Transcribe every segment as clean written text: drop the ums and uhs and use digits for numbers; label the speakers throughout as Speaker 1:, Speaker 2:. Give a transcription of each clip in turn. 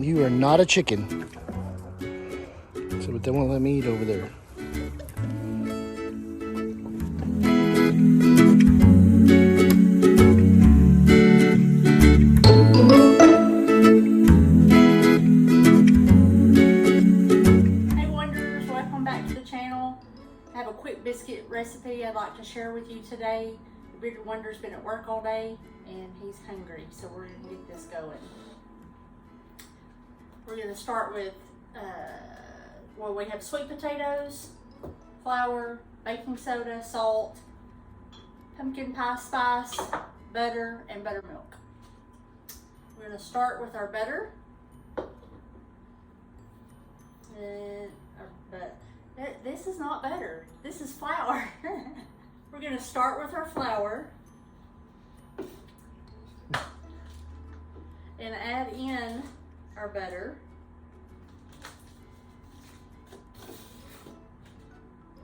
Speaker 1: and you are not a chicken. So, but they won't let me eat over there.
Speaker 2: Hey Wonders, welcome back to the channel. I have a quick biscuit recipe I'd like to share with you today. The bigger Wonder's been at work all day and he's hungry, so we're gonna get this going. We're gonna start with, well, we have sweet potatoes, flour, baking soda, salt, pumpkin pie spice, butter, and buttermilk. We're gonna start with our butter. But this is not butter, this is flour. We're gonna start with our flour and add in our butter.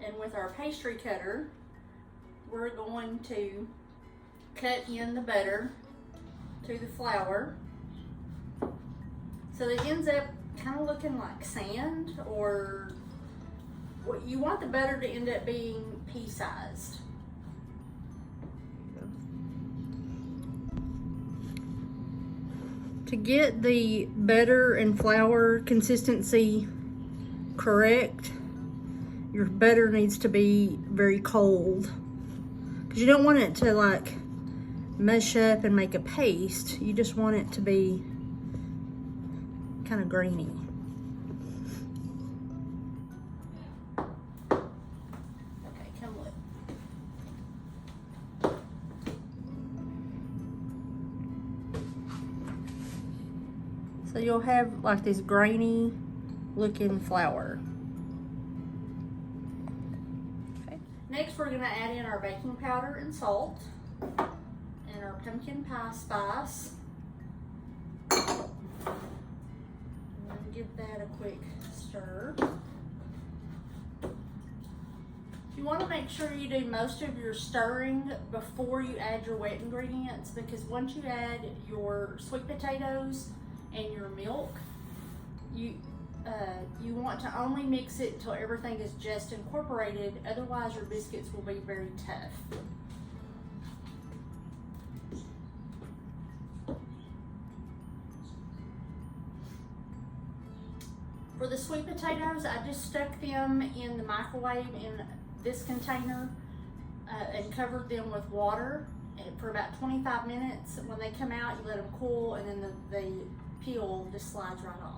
Speaker 2: And with our pastry cutter, we're going to cut in the butter to the flour so that it ends up kind of looking like sand, or what you want the butter to end up being pea-sized. To get the butter and flour consistency correct, your butter needs to be very cold, because you don't want it to like mush up and make a paste. You just want it to be kind of grainy. Okay, come look. So you'll have like this grainy looking flour. Okay. Next we're gonna add in our baking powder and salt and our pumpkin pie spice. Give that a quick stir. You want to make sure you do most of your stirring before you add your wet ingredients, because once you add your sweet potatoes and your milk, you want to only mix it till everything is just incorporated, otherwise your biscuits will be very tough. For the sweet potatoes, I just stuck them in the microwave in this container and covered them with water for about 25 minutes. When they come out, you let them cool, and then the peel just slides right off.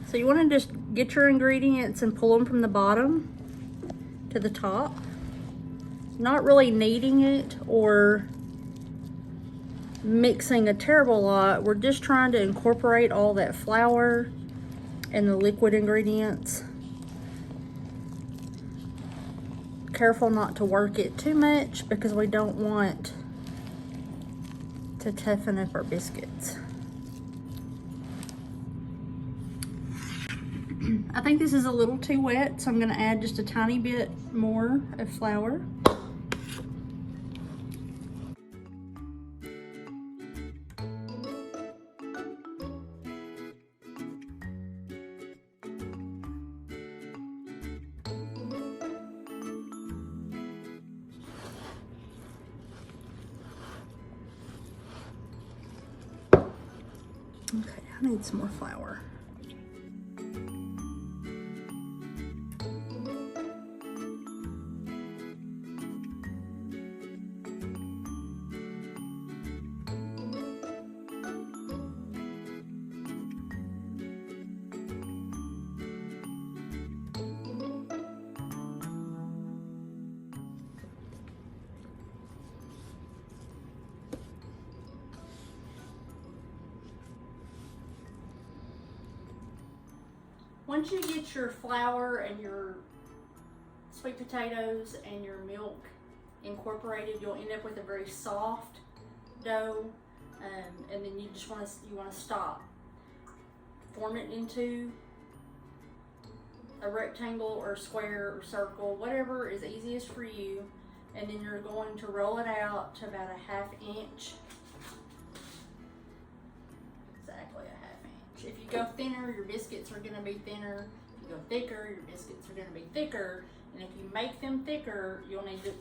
Speaker 2: So you want to just get your ingredients and pull them from the bottom to the top. Not really kneading it or mixing a terrible lot. We're just trying to incorporate all that flour and the liquid ingredients. Careful not to work it too much, because we don't want to toughen up our biscuits. I think this is a little too wet, so I'm going to add just a tiny bit more of flour. Okay, I need some more flour. Once you get your flour and your sweet potatoes and your milk incorporated, you'll end up with a very soft dough, and then you just want to stop. Form it into a rectangle or square or circle, whatever is easiest for you, and then you're going to roll it out to about a 1/2 inch. Exactly a 1/2 inch. If you go thinner, your biscuits are going to be thinner. If you go thicker, your biscuits are going to be thicker. And if you make them thicker, you'll need to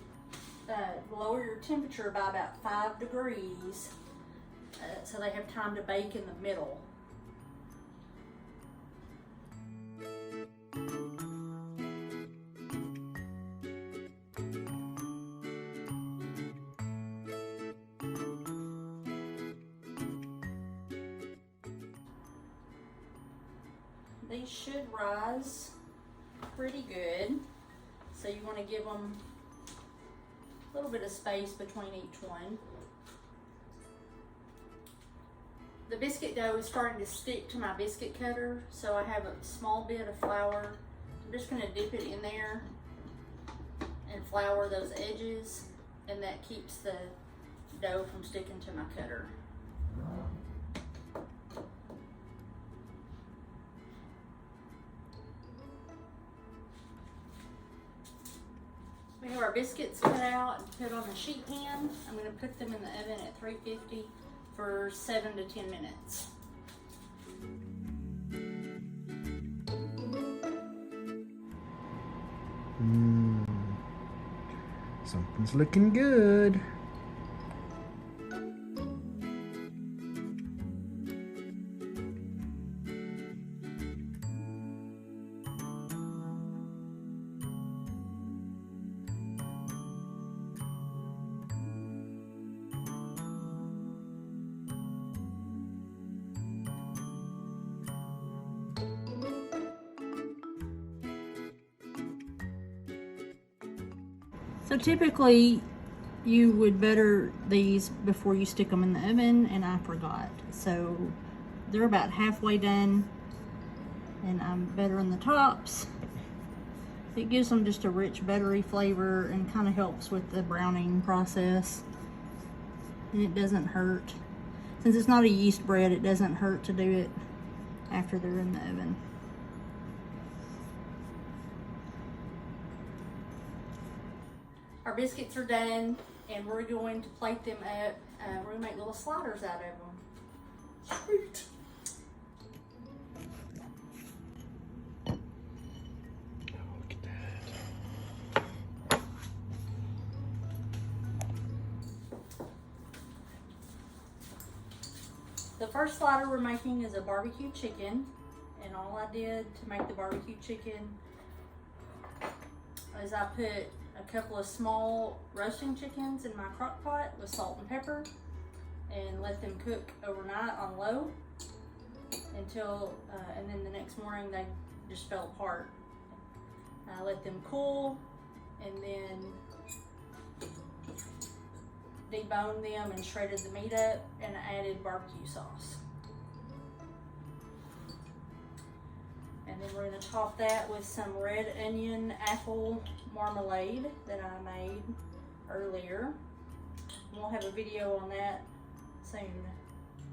Speaker 2: lower your temperature by about 5 degrees so they have time to bake in the middle. These should rise pretty good, so you want to give them a little bit of space between each one. The biscuit dough is starting to stick to my biscuit cutter, so I have a small bit of flour. I'm just going to dip it in there and flour those edges, and that keeps the dough from sticking to my cutter. We have our biscuits cut out and put on a sheet pan. I'm going to put them in the oven at 350 for 7 to 10 minutes.
Speaker 1: Something's looking good.
Speaker 2: So typically you would butter these before you stick them in the oven, and I forgot. So they're about halfway done, and I'm buttering the tops. It gives them just a rich buttery flavor and kind of helps with the browning process. And it doesn't hurt. Since it's not a yeast bread, it doesn't hurt to do it after they're in the oven. Our biscuits are done, and we're going to plate them up. We're going to make little sliders out of them.
Speaker 1: Sweet. Oh, look at that.
Speaker 2: The first slider we're making is a barbecue chicken, and all I did to make the barbecue chicken is I put a couple of small roasting chickens in my crock pot with salt and pepper and let them cook overnight on low until, and then the next morning they just fell apart. I let them cool and then deboned them and shredded the meat up and added barbecue sauce. And then we're going to top that with some red onion apple marmalade that I made earlier. We'll have a video on that soon.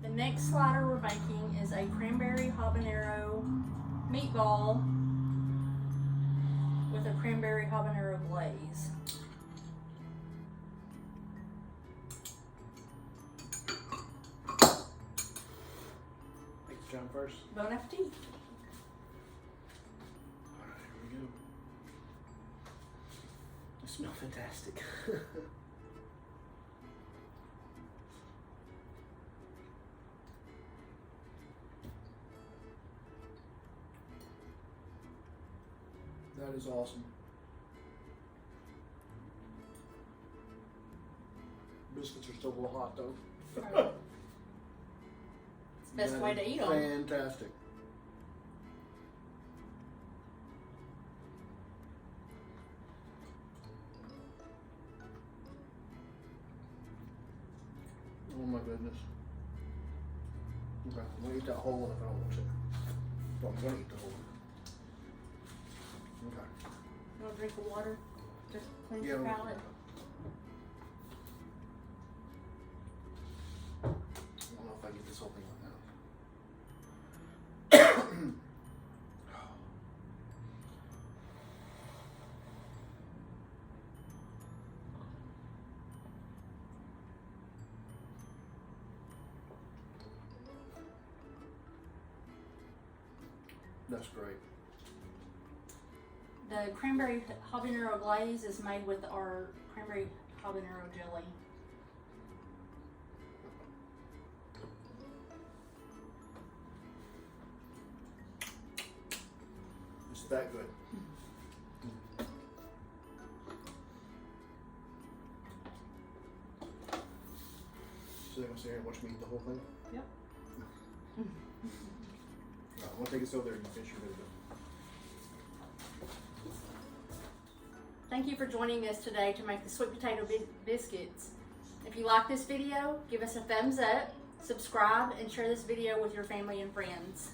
Speaker 2: The next slider we're making is a cranberry habanero meatball with a cranberry habanero glaze.
Speaker 1: Thanks, John, first.
Speaker 2: Bon appetit.
Speaker 1: Alright, here we go. They smell fantastic. That is awesome. Biscuits are still a little hot though.
Speaker 2: It's the best way to eat them.
Speaker 1: Fantastic. Oh my goodness. Okay, I'm gonna eat that whole one if I don't want to. Well, I'm gonna eat the whole one.
Speaker 2: drink of water to cleanse
Speaker 1: Yeah,
Speaker 2: your
Speaker 1: we'll-
Speaker 2: palate?
Speaker 1: I don't know if I get this whole thing out now. That's great.
Speaker 2: The cranberry habanero glaze is made with our cranberry habanero jelly.
Speaker 1: It's that good. So they're gonna sit here and watch me eat the whole thing?
Speaker 2: Yep.
Speaker 1: I'm gonna take this over there and finish your video.
Speaker 2: Thank you for joining us today to make the sweet potato biscuits. If you like this video, give us a thumbs up, subscribe, and share this video with your family and friends.